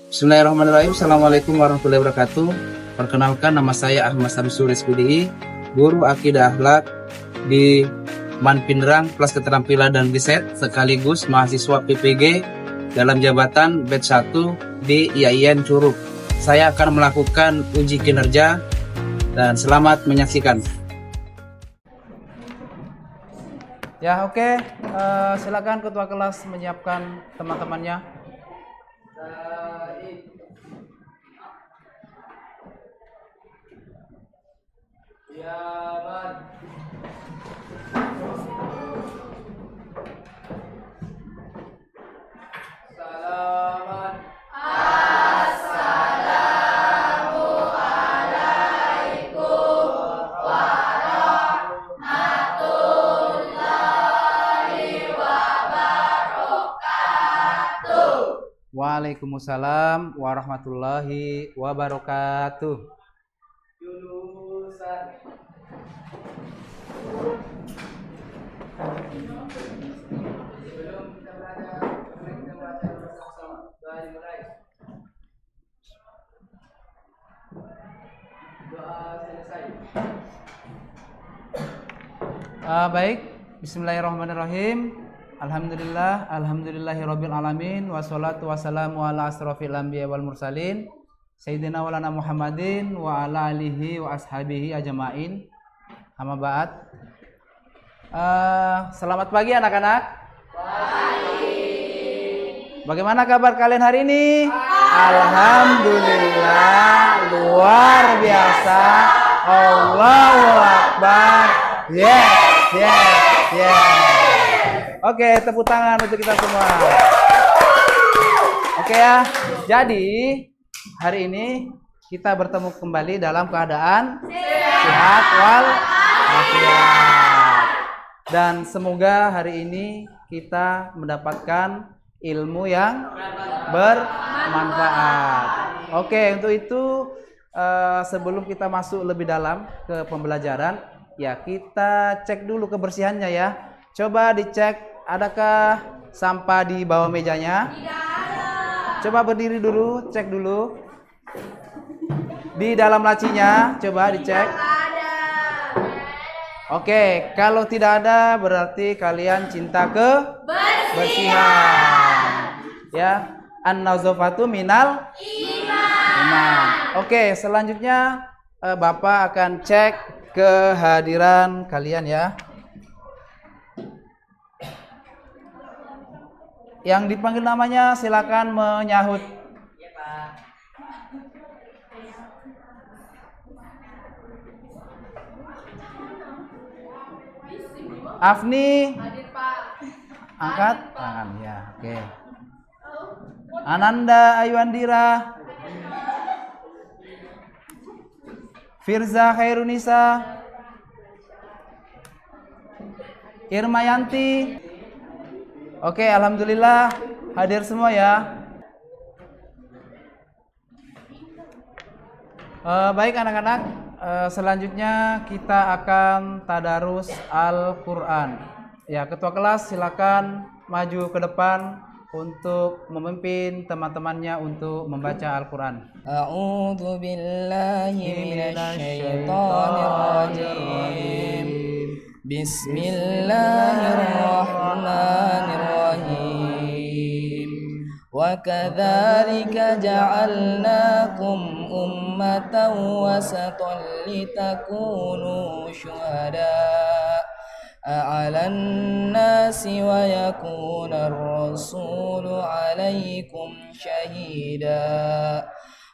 Bismillahirrahmanirrahim. Assalamualaikum warahmatullahi wabarakatuh. Perkenalkan, nama saya Ahmad Samsul SPDI, guru akidah akhlak di Manpindrang Kelas Keterampilan dan Riset, sekaligus mahasiswa PPG dalam jabatan batch 1 di IAIN Curug. Saya akan melakukan uji kinerja dan selamat menyaksikan. Ya, oke. Silakan ketua kelas menyiapkan teman-temannya. Waalaikumsalam warahmatullahi wabarakatuh. Baik, bismillahirrahmanirrahim. Alhamdulillahirabbil alamin, wassalatu wassalamu ala asrofil anbiya wal mursalin sayyidina walana Muhammadin wa ala alihi wa ashabihi ajmain. Amma ba'd. Selamat pagi anak-anak. Pagi. Bagaimana kabar kalian hari ini? Alhamdulillah, luar biasa. Allahu Akbar. Yes. Oke, tepuk tangan untuk kita semua. Oke ya. Jadi hari ini kita bertemu kembali dalam keadaan sehat walafiat. Dan semoga hari ini kita mendapatkan ilmu yang bermanfaat. Oke, untuk itu sebelum kita masuk lebih dalam ke pembelajaran, ya kita cek dulu kebersihannya ya. Coba dicek, adakah sampah di bawah mejanya? Tidak ada. Coba berdiri dulu, cek dulu. Di dalam lacinya, coba dicek. Tidak ada. Oke, kalau tidak ada berarti kalian cinta kebersihan. Ya, an-nazafatu minal iman. Oke, selanjutnya Bapak akan cek kehadiran kalian ya. Yang dipanggil namanya silakan menyahut. Iya, Pak. Afni. Hadir, Pak. Angkat tangan ya, oke. Ananda Ayuandira. Firza Khairunisa. Irmayanti. Oke, alhamdulillah hadir semua ya. Baik anak-anak, selanjutnya kita akan tadarus Al-Quran. Ya, ketua kelas silakan maju ke depan untuk memimpin teman-temannya untuk membaca Al-Quran. A'udzu billahi minasyaitonir rajim. Bismillahirrahmanirrahim. Wa kadzalika ja'alnakum ummatan wasatan litakunu syuhada'a 'alan nasi wa yakuna ar-rasulu 'alaikum syahida.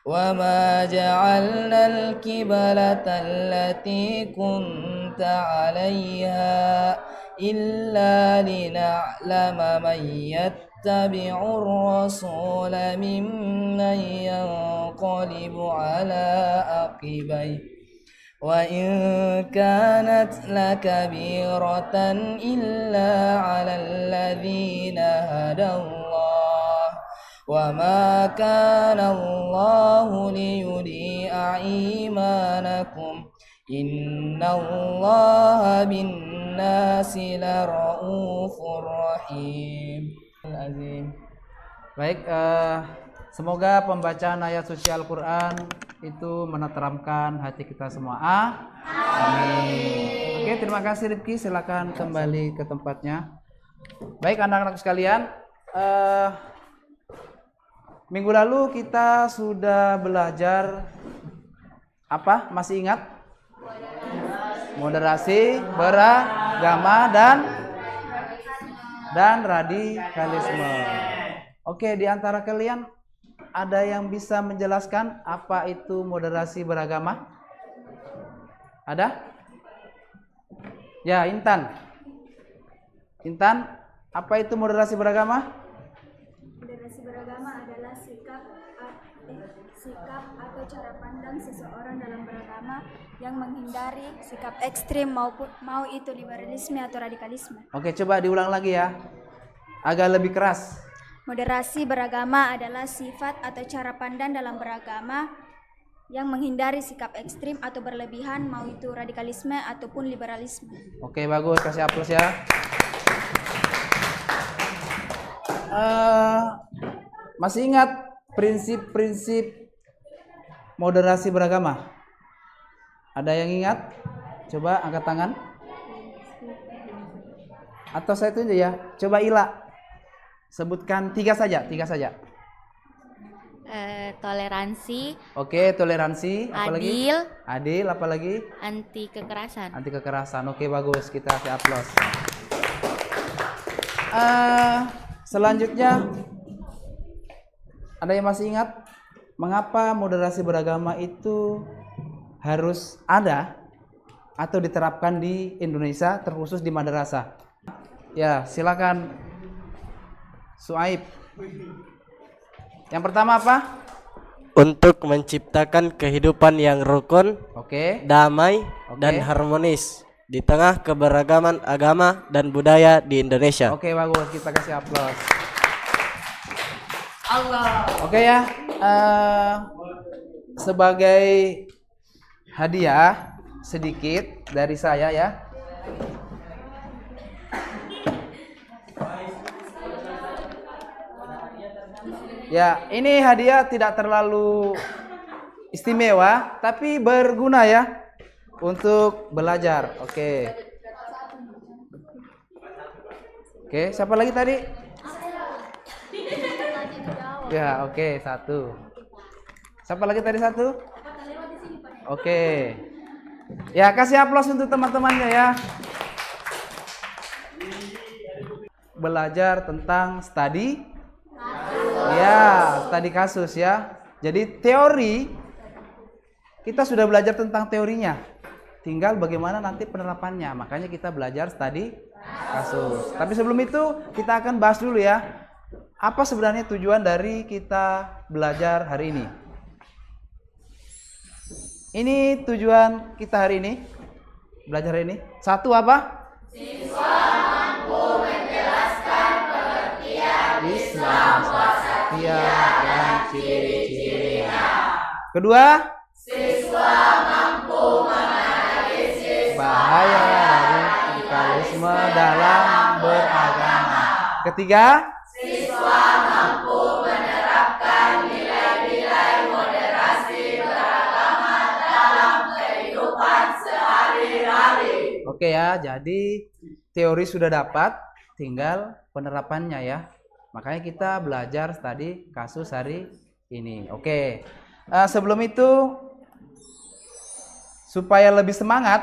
وما جعلنا القبلة التي كنت عليها إلا لنعلم من يتبع الرسول ممن ينقلب على عقبيه وإن كانت لكبيرة إلا على الذين هدى الله وما كان الله ليضيع إيمانكم إن الله بالناس لرؤوف رحيم. Baik, Semoga pembacaan ayat suci Al-Quran itu menenteramkan hati kita semua. Amin. Oke, terima kasih Rifki. Silakan kembali ke tempatnya. Baik anak-anak sekalian, minggu lalu kita sudah belajar apa? Masih ingat? Moderasi beragama dan radikalisme. Oke, di antara kalian ada yang bisa menjelaskan apa itu moderasi beragama? Ada? Ya, Intan. Intan, apa itu moderasi beragama? Moderasi beragama adalah sikap atau cara pandang seseorang dalam beragama yang menghindari sikap ekstrim maupun mau itu liberalisme atau radikalisme. Oke, coba diulang lagi ya. Agak lebih keras. Moderasi beragama adalah sifat atau cara pandang dalam beragama yang menghindari sikap ekstrim atau berlebihan mau itu radikalisme ataupun liberalisme. Oke, bagus, kasih aplaus ya. Masih ingat prinsip-prinsip moderasi beragama? Ada yang ingat? Coba angkat tangan. Atau saya tunjuk ya. Coba Ila. Sebutkan tiga saja. Toleransi. Oke, toleransi. Apalagi? Adil. Adil, apalagi? Anti kekerasan. Anti kekerasan. Oke, bagus. Kita kasih aplaus. Selanjutnya, ada yang masih ingat mengapa moderasi beragama itu harus ada atau diterapkan di Indonesia, terkhusus di madrasah? Ya, silakan Suaib. Yang pertama apa? Untuk menciptakan kehidupan yang rukun, Oke. damai, Oke. dan harmonis di tengah keberagaman agama dan budaya di Indonesia. Oke, bagus. Kita kasih aplaus. Oke ya. Sebagai hadiah sedikit dari saya ya. Ya, ini hadiah tidak terlalu istimewa, tapi berguna ya untuk belajar. Oke. Oke, siapa lagi tadi? Ya, oke, satu. Siapa lagi tadi satu? Oke. Ya, kasih aplaus untuk teman-temannya ya. Belajar tentang studi. Ya, studi kasus ya. Jadi teori kita sudah belajar tentang teorinya. Tinggal bagaimana nanti penerapannya. Makanya kita belajar studi kasus. Tapi sebelum itu kita akan bahas dulu ya. Apa sebenarnya tujuan dari kita belajar hari ini? Ini tujuan kita hari ini. Belajar hari ini. Satu apa? Siswa mampu menjelaskan pengertian Islam, dan ciri-cirinya. Kedua, siswa mampu menganalisis bahaya dari radikalisme dalam beragama. Ketiga, siswa mampu menerapkan nilai-nilai moderasi beragama dalam kehidupan sehari-hari. Oke ya, jadi teori sudah dapat, tinggal penerapannya ya. Makanya kita belajar studi kasus hari ini. Oke. Sebelum itu, supaya lebih semangat,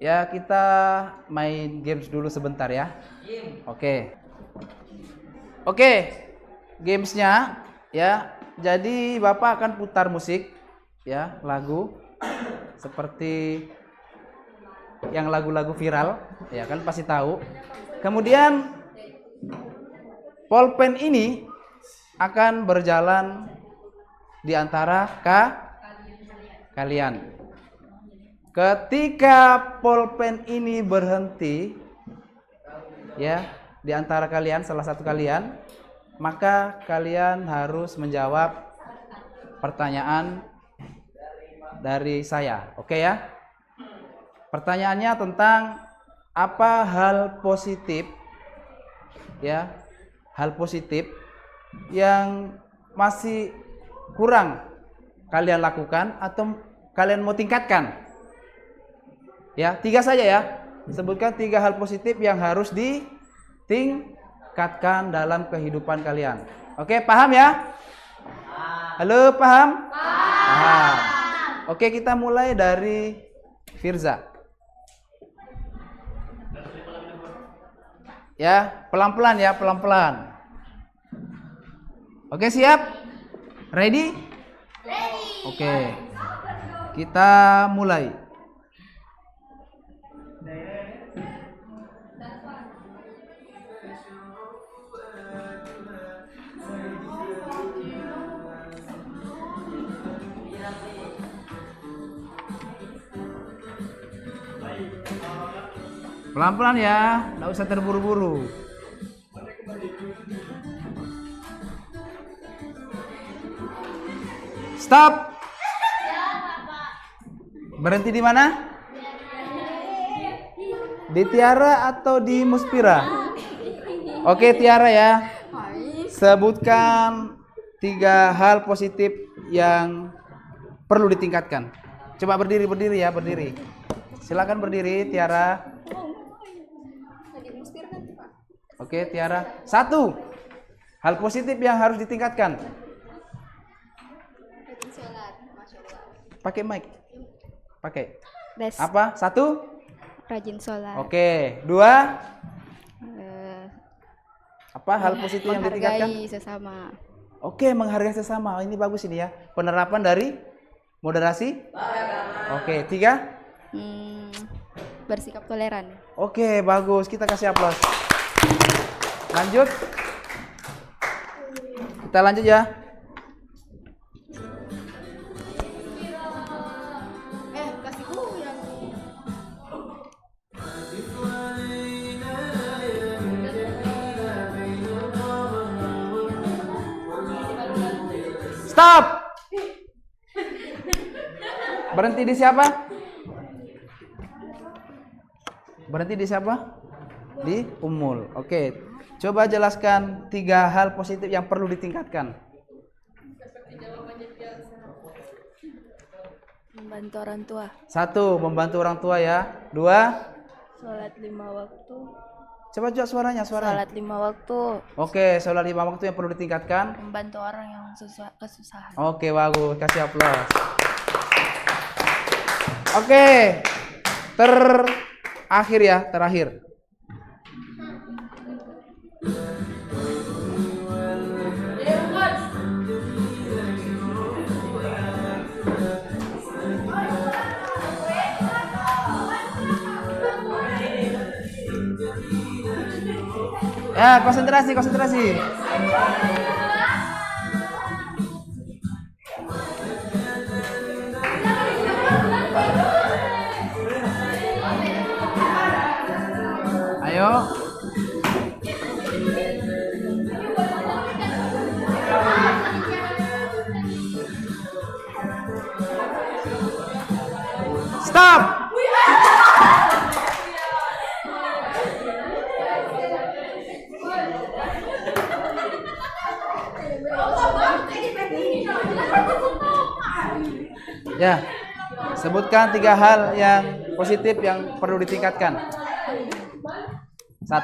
ya kita main games dulu sebentar ya. Oke. Oke, gamesnya ya. Jadi Bapak akan putar musik, ya, lagu seperti yang lagu-lagu viral, ya kan pasti tahu. Kemudian pulpen ini akan berjalan di antara kalian. Ketika pulpen ini berhenti, ya, di antara kalian, salah satu kalian, maka kalian harus menjawab pertanyaan dari saya. Oke ya? Pertanyaannya tentang apa hal positif, ya, hal positif yang masih kurang kalian lakukan atau kalian mau tingkatkan? Ya, 3 saja ya. Sebutkan 3 hal positif yang harus ditingkatkan dalam kehidupan kalian. Oke, paham ya? Halo, paham? Paham. Oke, kita mulai dari Firza. Ya, pelan-pelan ya, pelan-pelan. Oke, siap? Ready? Oke. Kita mulai. Pelan-pelan ya, nggak usah terburu-buru. Stop. Berhenti di mana? Di Tiara atau di Muspira? Oke, Tiara ya. Sebutkan 3 hal positif yang perlu ditingkatkan. Coba berdiri ya, berdiri. Silakan berdiri, Tiara. Oke, Tiara. 1 hal positif yang harus ditingkatkan. Pakai mic. Pakai. Apa? 1? Rajin sholat. Oke. 2? Apa hal positif yang ditingkatkan? Menghargai sesama. Oke, menghargai sesama. Ini bagus ini ya. Penerapan dari moderasi. Oke, 3? Bersikap toleran. Oke, bagus. Kita kasih aplaus. Lanjut. Kita lanjut ya. Stop. Berhenti di siapa? Berhenti di siapa? Di Umul. Oke. Coba jelaskan 3 hal positif yang perlu ditingkatkan. Membantu orang tua. 1, membantu orang tua ya. 2, Sholat 5 waktu. coba suaranya. Sholat 5 waktu. Oke, sholat 5 waktu yang perlu ditingkatkan. Membantu orang yang kesusahan. Oke, bagus. Kasih aplaus. Oke. Terakhir. Ya, konsentrasi. Ayo. Stop. Ya, sebutkan 3 hal yang positif yang perlu ditingkatkan. 1.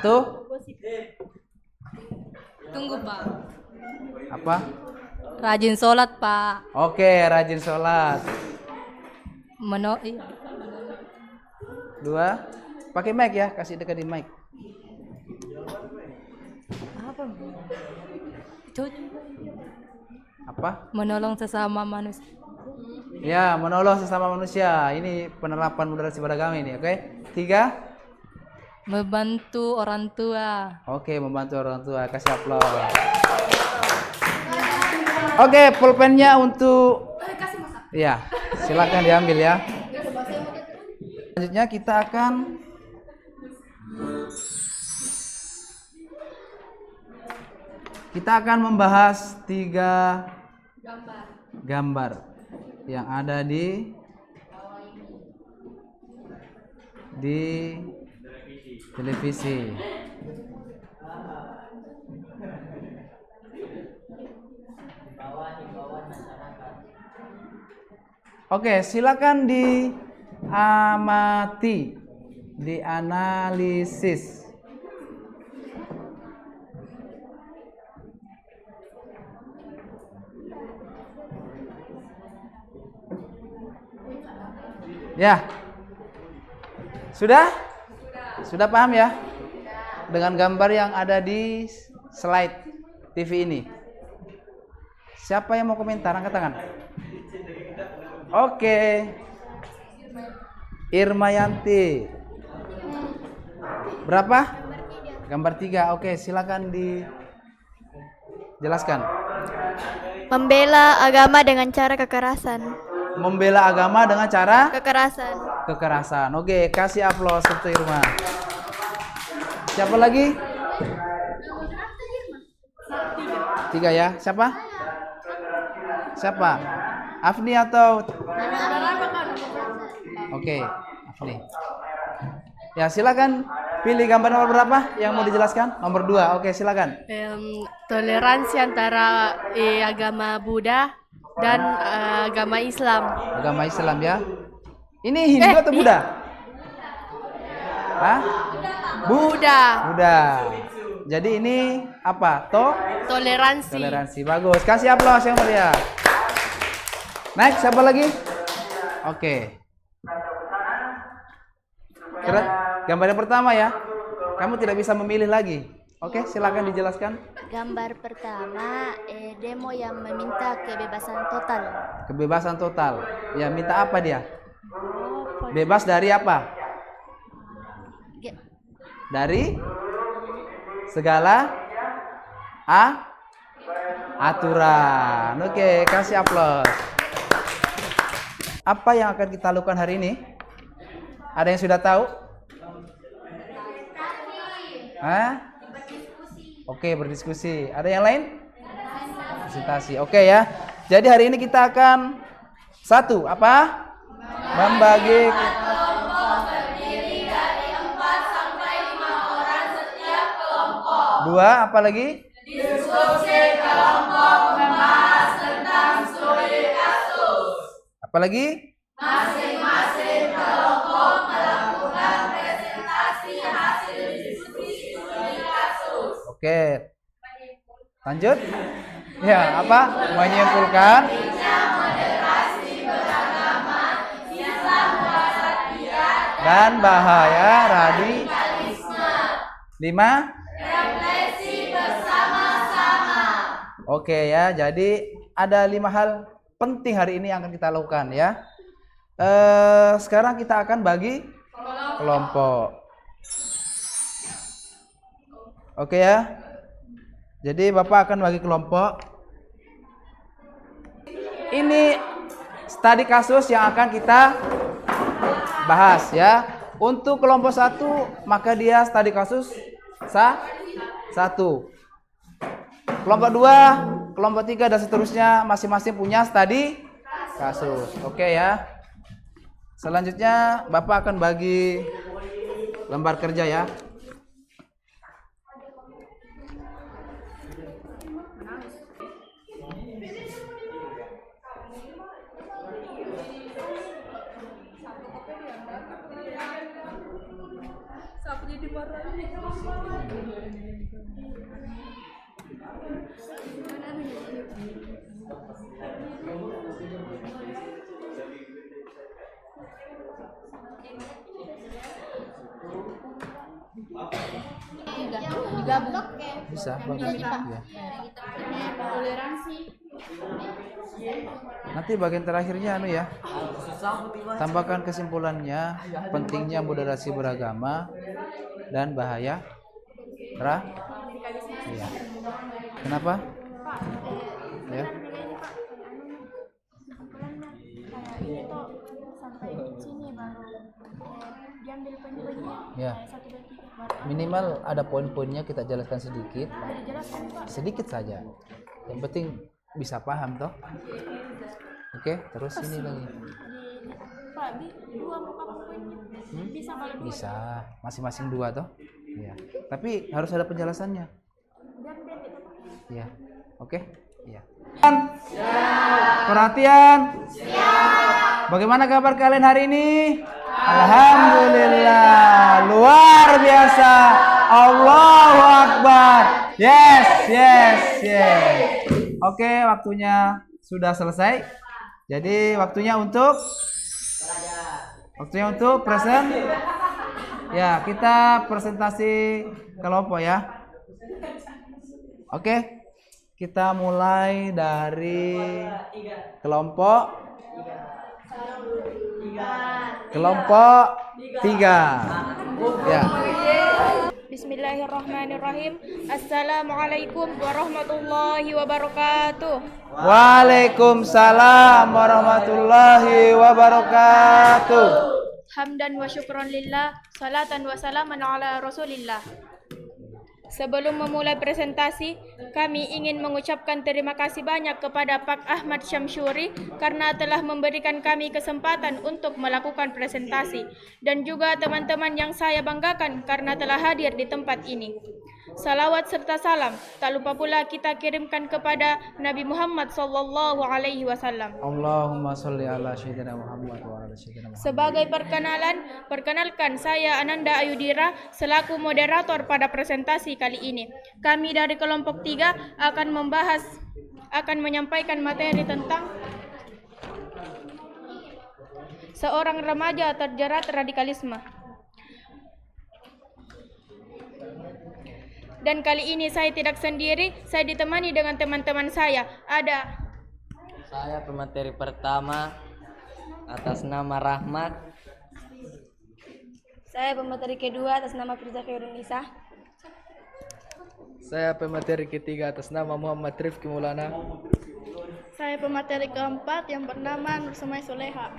Tunggu, Pak. Apa? Rajin sholat, Pak. Oke, rajin sholat. 2, pakai mic ya, kasih dekat di mic. Apa? Menolong sesama manusia. Ya, menolong sesama manusia. Ini penerapan moderasi beragama ini, oke? 3. Membantu orang tua. Oke, membantu orang tua. Kasih aplaus. Oke, pulpennya untuk. Ya, silakan diambil ya. Selanjutnya kita akan membahas 3 gambar yang ada di televisi. Oke, silakan diamati, dianalisis. Ya. Sudah? Sudah paham ya? Dengan gambar yang ada di slide TV ini. Siapa yang mau komentar? Angkat tangan. Oke. Irmayanti. Berapa? Gambar 3. Oke, silakan dijelaskan. Membela agama dengan cara kekerasan. Membela agama dengan cara Kekerasan. Oke, kasih aplaus untuk Irma. Siapa lagi? 3 ya. Siapa? Afni atau? Oke, Afni. Ya, silakan pilih gambar nomor berapa yang mau dijelaskan? Nomor 2. Oke, silakan. Toleransi antara agama Buddha dan agama Islam. Agama Islam ya. Ini Hindu atau Buddha? Hah? Buddha. Buddha. Jadi ini apa? Toleransi. Toleransi. Bagus. Kasih aplaus yang mulia. Next, siapa lagi? Oke. Gambar yang pertama ya. Kamu tidak bisa memilih lagi. Oke, silakan dijelaskan. Gambar pertama, demo yang meminta kebebasan total. Kebebasan total. Ya, minta apa dia? Bebas dari apa? Dari segala aturan. Oke, kasih aplaus. Apa yang akan kita lakukan hari ini? Ada yang sudah tahu? Hah? Oke, berdiskusi. Ada yang lain? Presentasi. Oke ya. Jadi hari ini kita akan satu apa? Membagi kelompok terdiri dari 4 sampai 5 orang setiap kelompok. 2, apa lagi? Diskusi kelompok membahas tentang studi kasus. Apa lagi? Masing-masing kelompok melakukan presentasi hasil diskusi studi kasus. Oke. Lanjut. Ya, apa? Menyimpulkan dan bahaya radikalisme. 5. Refleksi bersama-sama. Oke ya, jadi ada 5 hal penting hari ini yang akan kita lakukan ya. Sekarang kita akan bagi kelompok. Oke ya. Jadi Bapak akan bagi kelompok. Ini studi kasus yang akan kita bahas ya. Untuk kelompok 1 maka dia studi kasus 1. Kelompok 2, kelompok 3 dan seterusnya masing-masing punya studi kasus. Oke ya. Selanjutnya Bapak akan bagi lembar kerja ya. Bisa bagus ya. Nanti bagian terakhirnya ya. Tambahkan kesimpulannya, pentingnya moderasi beragama dan bahaya ya. Kenapa? Ya. Ya. Minimal ada poin-poinnya kita jelaskan sedikit. Sedikit saja. Yang penting bisa paham toh. Oke, terus ini lagi. Bisa, masing-masing 2 toh. Ya. Tapi harus ada penjelasannya. Ya. Oke? Iya. Perhatian. Bagaimana kabar kalian hari ini? Alhamdulillah, luar biasa. Allahu Akbar. Yes. Oke, waktunya sudah selesai. Jadi waktunya untuk present. Ya, kita presentasi kelompok ya. Oke. Kita mulai dari kelompok 3. Ya. Bismillahirrahmanirrahim. Assalamualaikum warahmatullahi wabarakatuh. Waalaikumsalam warahmatullahi wabarakatuh. Hamdan wa syukron lillah, salatan wa salaman ala rasulillah. Sebelum memulai presentasi, kami ingin mengucapkan terima kasih banyak kepada Pak Ahmad Syamsuri karena telah memberikan kami kesempatan untuk melakukan presentasi, dan juga teman-teman yang saya banggakan karena telah hadir di tempat ini. Salawat serta salam tak lupa pula kita kirimkan kepada Nabi Muhammad sallallahu alaihi wasallam. Allahumma sholli ala sayyidina Muhammad wa ala sayyidina Muhammad. Sebagai perkenalkan saya Ananda Ayudira selaku moderator pada presentasi kali ini. Kami dari kelompok 3 akan menyampaikan materi tentang seorang remaja terjerat radikalisme. Dan kali ini saya tidak sendiri, saya ditemani dengan teman-teman saya. Ada Saya pemateri pertama atas nama Rahmat. Saya pemateri kedua atas nama Firza Khairunisa. Saya pemateri ketiga atas nama Muhammad Rifki Maulana. Saya pemateri keempat yang bernama Nur Semai Soleha.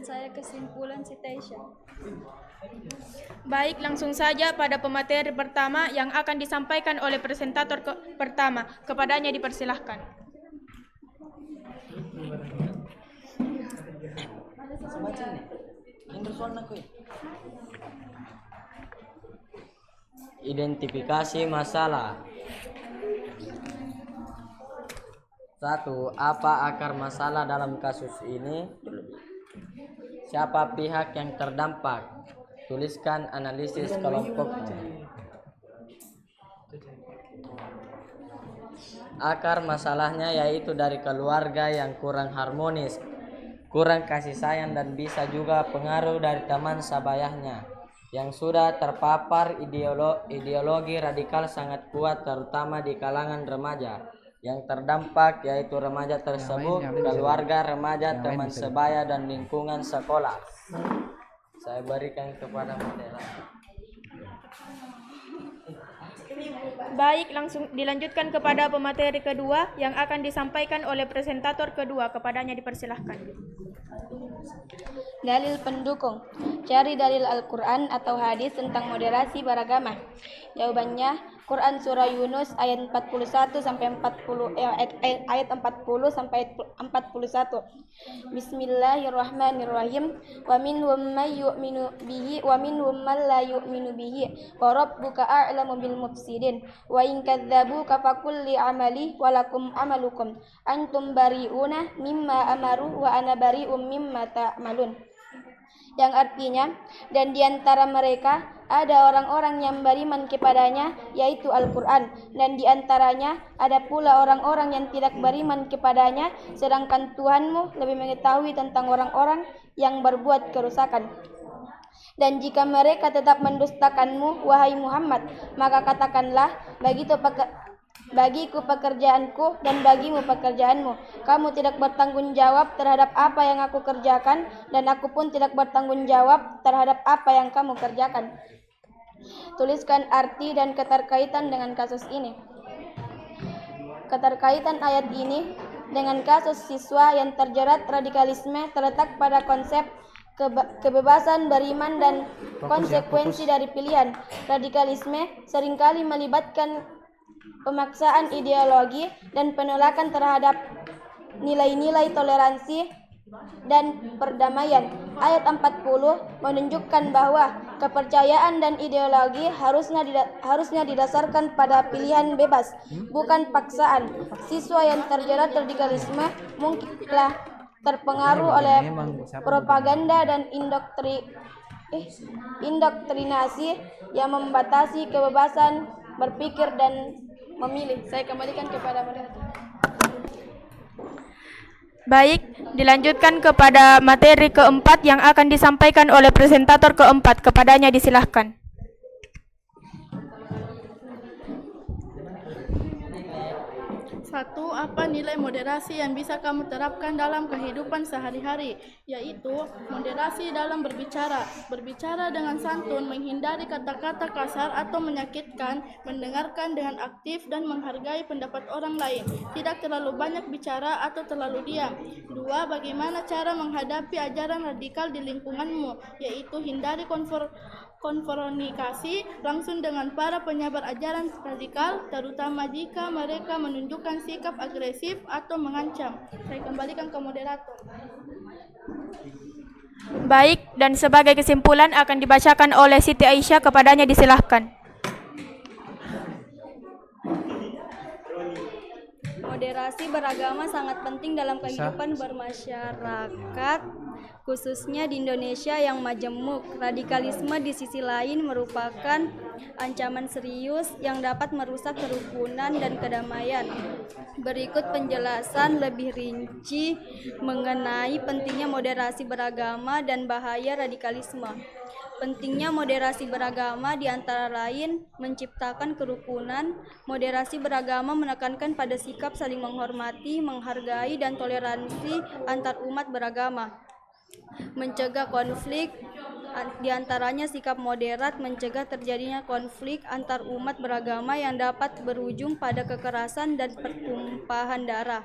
Saya kesimpulan citation. Baik, langsung saja pada pemateri pertama yang akan disampaikan oleh presentator pertama. Kepadanya dipersilahkan. Identifikasi masalah. 1. Apa akar masalah dalam kasus ini? Siapa pihak yang terdampak? Tuliskan analisis kelompoknya. Akar masalahnya yaitu dari keluarga yang kurang harmonis, kurang kasih sayang, dan bisa juga pengaruh dari teman sebayahnya yang sudah terpapar ideologi radikal sangat kuat, terutama di kalangan remaja. Yang terdampak yaitu remaja tersebut, keluarga remaja, teman sebaya, dan lingkungan sekolah. Saya berikan kepada moderator. Baik, langsung dilanjutkan kepada pemateri kedua yang akan disampaikan oleh presentator kedua. Kepadanya dipersilahkan. Dalil pendukung. Cari dalil Al-Quran atau hadis tentang moderasi beragama. Jawabannya Quran surah Yunus ayat 41 sampai 40 ayat 40 sampai 41. Bismillahirrahmanirrahim. Wa minhum may yu'minu bihi wa minhum man la yu'minu bihi. Wa rabbuka a'lamu bil mufsidin. Wa in kadzdzabuka faqul li amali wa lakum amalukum. Antum bari'una mimma amaru wa ana bari'um mimma ta'malun. Yang artinya, dan di antara mereka ada orang-orang yang beriman kepadanya, yaitu Al-Quran, dan di antaranya ada pula orang-orang yang tidak beriman kepadanya, sedangkan Tuhanmu lebih mengetahui tentang orang-orang yang berbuat kerusakan. Dan jika mereka tetap mendustakanmu, wahai Muhammad, maka katakanlah, bagiku pekerjaanku dan bagimu pekerjaanmu. Kamu tidak bertanggung jawab terhadap apa yang aku kerjakan, dan aku pun tidak bertanggung jawab terhadap apa yang kamu kerjakan. Tuliskan arti dan keterkaitan dengan kasus ini. Keterkaitan ayat ini dengan kasus siswa yang terjerat radikalisme terletak pada konsep kebebasan beriman dan konsekuensi dari pilihan. Radikalisme seringkali melibatkan pemaksaan ideologi dan penolakan terhadap nilai-nilai toleransi dan perdamaian. Ayat 40 menunjukkan bahwa Kepercayaan dan ideologi harusnya didasarkan pada pilihan bebas, bukan paksaan. Siswa yang terjerat radikalisme mungkinlah terpengaruh oleh propaganda dan indoktrinasi yang membatasi kebebasan berpikir dan memilih. Saya kembalikan kepada moderator. Baik, dilanjutkan kepada materi keempat yang akan disampaikan oleh presentator keempat. Kepadanya disilahkan. 1. Apa nilai moderasi yang bisa kamu terapkan dalam kehidupan sehari-hari? Yaitu moderasi dalam berbicara. Berbicara dengan santun, menghindari kata-kata kasar atau menyakitkan, mendengarkan dengan aktif dan menghargai pendapat orang lain. Tidak terlalu banyak bicara atau terlalu diam. 2. Bagaimana cara menghadapi ajaran radikal di lingkunganmu? Yaitu hindari konfrontasi langsung dengan para penyebar ajaran radikal, terutama jika mereka menunjukkan sikap agresif atau mengancam. Saya kembalikan ke moderator. Baik, dan sebagai kesimpulan akan dibacakan oleh Siti Aisyah. Kepadanya disilahkan. Moderasi beragama sangat penting dalam kehidupan bermasyarakat, khususnya di Indonesia yang majemuk. Radikalisme di sisi lain merupakan ancaman serius yang dapat merusak kerukunan dan kedamaian. Berikut penjelasan lebih rinci mengenai pentingnya moderasi beragama dan bahaya radikalisme. Pentingnya moderasi beragama di antara lain menciptakan kerukunan. Moderasi beragama menekankan pada sikap saling menghormati, menghargai, dan toleransi antar umat beragama. Mencegah konflik, di antaranya sikap moderat mencegah terjadinya konflik antar umat beragama yang dapat berujung pada kekerasan dan pertumpahan darah.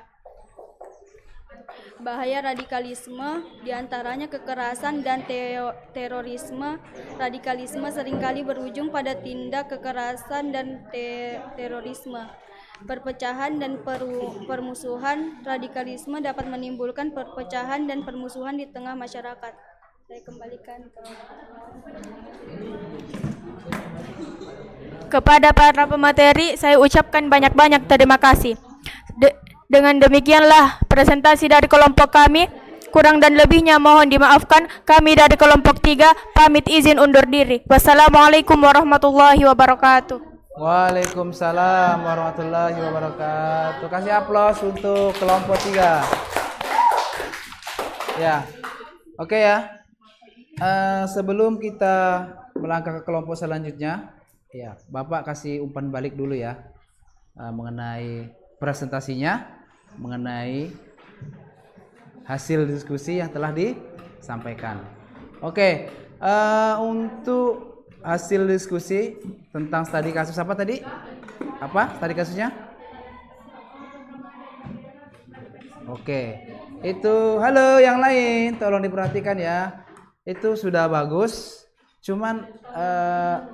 Bahaya radikalisme, diantaranya kekerasan dan terorisme. Radikalisme seringkali berujung pada tindak kekerasan dan terorisme. Perpecahan dan permusuhan. Radikalisme dapat menimbulkan perpecahan dan permusuhan di tengah masyarakat. Saya kembalikan Kepada para pemateri, saya ucapkan banyak-banyak terima kasih. Dengan demikianlah presentasi dari kelompok kami. Kurang dan lebihnya mohon dimaafkan. Kami dari kelompok 3 pamit izin undur diri. Wassalamualaikum warahmatullahi wabarakatuh. Waalaikumsalam warahmatullahi wabarakatuh. Kasih aplaus untuk kelompok 3. Ya, oke ya. Sebelum kita melangkah ke kelompok selanjutnya, ya, Bapak kasih umpan balik dulu ya mengenai presentasinya, mengenai hasil diskusi yang telah disampaikan. Oke, untuk hasil diskusi tentang studi kasus apa tadi? Apa studi kasusnya? Oke, itu halo yang lain, tolong diperhatikan ya. Itu sudah bagus. Cuman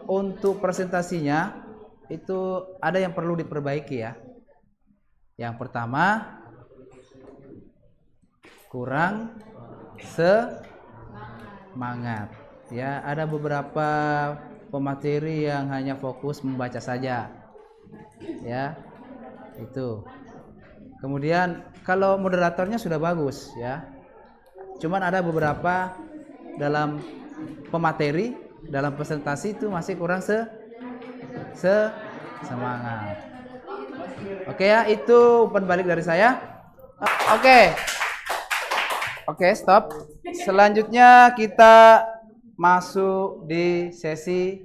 untuk presentasinya itu ada yang perlu diperbaiki ya. Yang pertama, kurang semangat. Ya, ada beberapa pemateri yang hanya fokus membaca saja. Ya, itu. Kemudian kalau moderatornya sudah bagus ya. Cuman ada beberapa dalam pemateri, dalam presentasi itu masih kurang semangat. Oke ya, itu umpan balik dari saya. Oke, stop. Selanjutnya kita masuk di sesi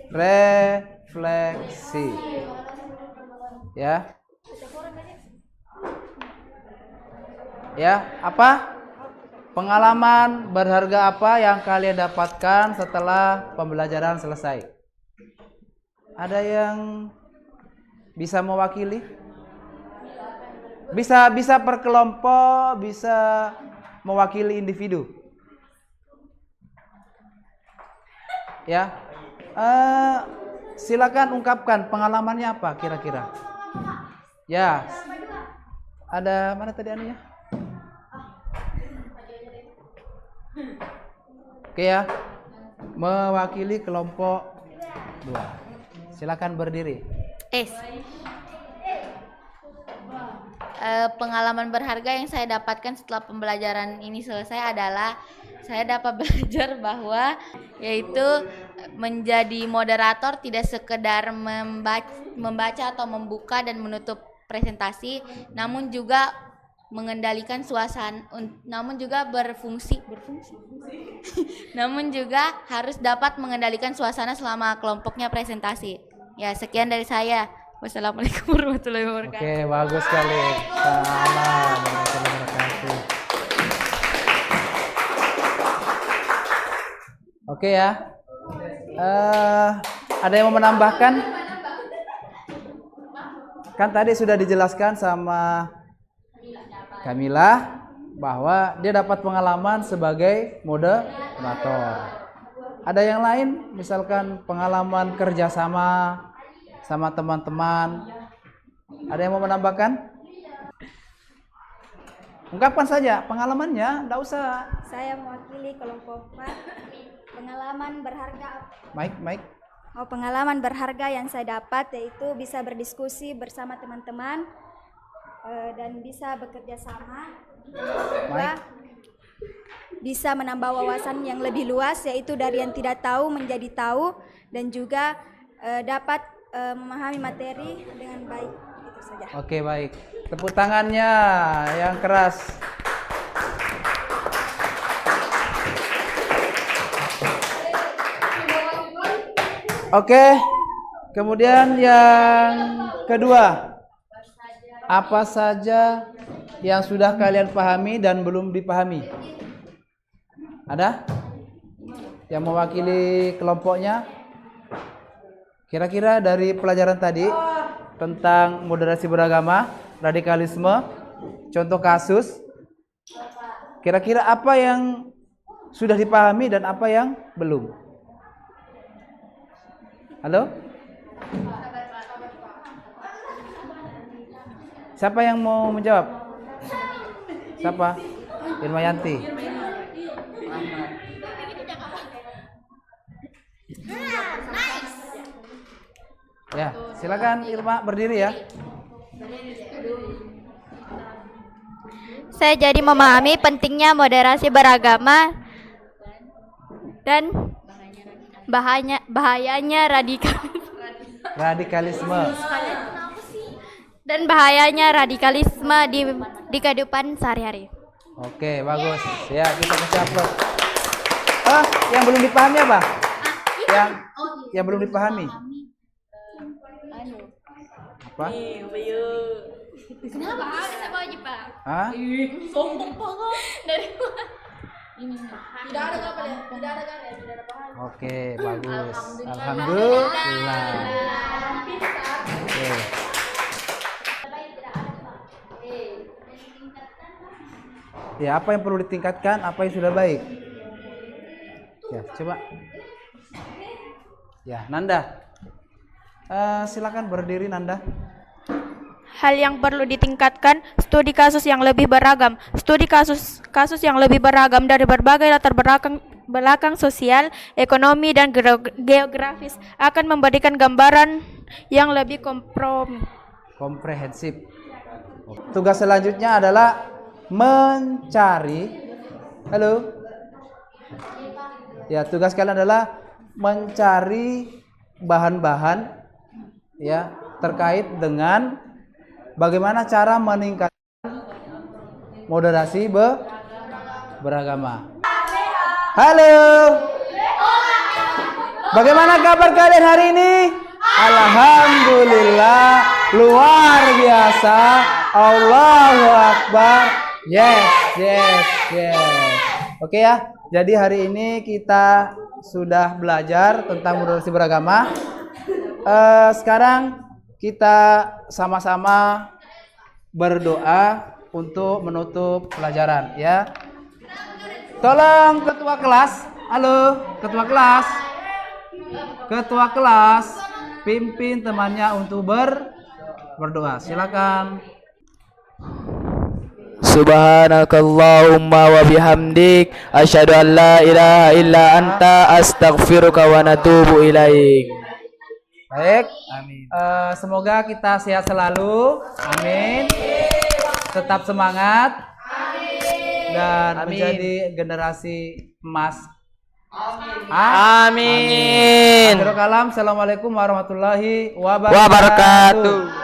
refleksi. Ya. Ya, apa? Pengalaman berharga apa yang kalian dapatkan setelah pembelajaran selesai? Ada yang bisa mewakili? Bisa per kelompok, bisa mewakili individu. Ya, silakan ungkapkan pengalamannya apa kira-kira. Ya, ada mana tadi anunya? Oke ya. Mewakili kelompok 2. Silakan berdiri. Pengalaman berharga yang saya dapatkan setelah pembelajaran ini selesai adalah saya dapat belajar bahwa yaitu menjadi moderator tidak sekedar membaca atau membuka dan menutup presentasi, namun juga mengendalikan suasana, namun juga berfungsi namun juga harus dapat mengendalikan suasana selama kelompoknya presentasi. Ya, sekian dari saya. Wassalamualaikum warahmatullahi wabarakatuh. Oke, bagus sekali. Salam warahmatullahi wabarakatuh. Oke ya. Ada yang mau menambahkan? Kan tadi sudah dijelaskan sama Kamila bahwa dia dapat pengalaman sebagai moderator. Ada yang lain, misalkan pengalaman kerjasama sama teman-teman. Ada yang mau menambahkan? Ungkapkan saja pengalamannya, enggak usah. Saya mewakili kelompok 4. Pengalaman berharga. Mike. Pengalaman berharga yang saya dapat yaitu bisa berdiskusi bersama teman-teman dan bisa bekerja sama. Juga bisa menambah wawasan yang lebih luas, yaitu dari yang tidak tahu menjadi tahu, dan juga dapat memahami materi dengan baik. Itu saja. Oke, baik. Tepuk tangannya yang keras. Oke. Kemudian yang kedua. Apa saja yang sudah kalian pahami dan belum dipahami? Ada? Yang mewakili kelompoknya? Kira-kira dari pelajaran tadi tentang moderasi beragama, radikalisme, contoh kasus, kira-kira apa yang sudah dipahami dan apa yang belum? Halo? Siapa yang mau menjawab? Siapa? Irmayanti. Ya, silakan Irma berdiri ya. Saya jadi memahami pentingnya moderasi beragama dan bahayanya radikalisme. Dan bahayanya radikalisme di kehidupan sehari-hari. Oke, bagus. Ya, kita kasih aplaus. Yang belum dipahami apa? Yang belum dipahami. Apa? Kenapa bisa aja, Pak? Hah? Sombong banget. Dari Tidak ada apa ya? Tidak ada kan ya? Tidak ada paham. Oke, bagus. Alhamdulillah. Oke. Ya, apa yang perlu ditingkatkan, apa yang sudah baik? Ya, coba. Ya, Nanda. Silakan berdiri, Nanda. Hal yang perlu ditingkatkan, studi kasus yang lebih beragam. Studi kasus yang lebih beragam dari berbagai latar belakang sosial, ekonomi, dan geografis akan memberikan gambaran yang lebih komprehensif. Tugas selanjutnya adalah mencari. Halo. Ya, tugas kalian adalah mencari bahan-bahan ya terkait dengan bagaimana cara meningkatkan moderasi beragama. Halo. Bagaimana kabar kalian hari ini? Alhamdulillah, luar biasa. Allahu Akbar. Yes. Oke ya. Jadi hari ini kita sudah belajar tentang moderasi beragama. Sekarang kita sama-sama berdoa untuk menutup pelajaran ya. Tolong ketua kelas. Halo, ketua kelas. Ketua kelas pimpin temannya untuk berdoa. Silakan. Subhanakallahumma wa bihamdik asyhadu an la ilaha illa anta astaghfiruka wa natubu ilaik. Baik, semoga kita sehat selalu, amin. Tetap semangat, dan menjadi generasi emas. Amin. Akhirul kalam, assalamualaikum warahmatullahi wabarakatuh.